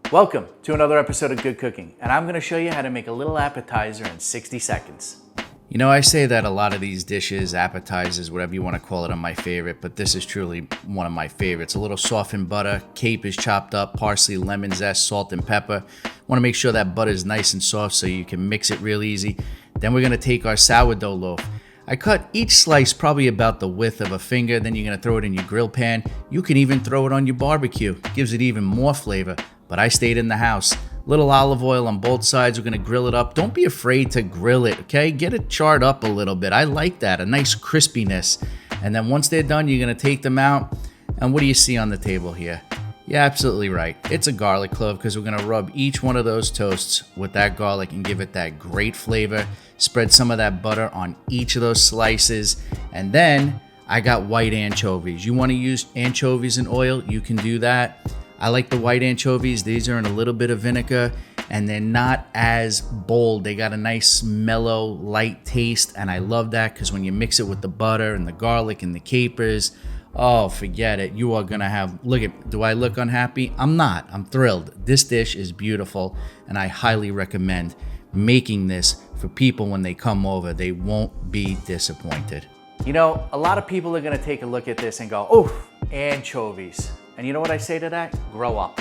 Welcome to another episode of Good Cooking, and I'm going to show you how to make a little appetizer in 60 seconds. You know, I say that a lot of these dishes, appetizers, whatever you want to call it, are my favorite, but this is truly one of my favorites. A little softened butter, capers chopped up, parsley, lemon zest, salt, and pepper. Want to make sure that butter is nice and soft so you can mix it real easy. Then we're going to take our sourdough loaf. I cut each slice probably about the width of a finger, then you're going to throw it in your grill pan. You can even throw it on your barbecue. Gives it even more flavor, but I stayed in the house. Little olive oil on both sides. We're going to grill it up. Don't be afraid to grill it, okay? Get it charred up a little bit. I like that, a nice crispiness. And then once they're done, you're going to take them out. And what do you see on the table here? Yeah, absolutely right. It's a garlic clove because we're going to rub each one of those toasts with that garlic and give it that great flavor. Spread some of that butter on each of those slices. And then I got white anchovies. You want to use anchovies and oil? You can do that. I like the white anchovies. These are in a little bit of vinegar and they're not as bold. They got a nice mellow, light taste. And I love that because when you mix it with the butter and the garlic and the capers, oh, forget it. You are going to have, look at, do I look unhappy? I'm not. I'm thrilled. This dish is beautiful and I highly recommend making this for people when they come over. They won't be disappointed. You know, a lot of people are going to take a look at this and go, oh, anchovies. And you know what I say to that? Grow up,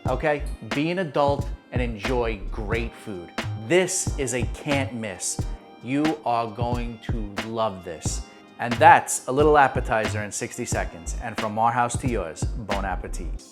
okay? Be an adult and enjoy great food. This is a can't miss. You are going to love this. And that's a little appetizer in 60 seconds. And from our house to yours, bon appetit.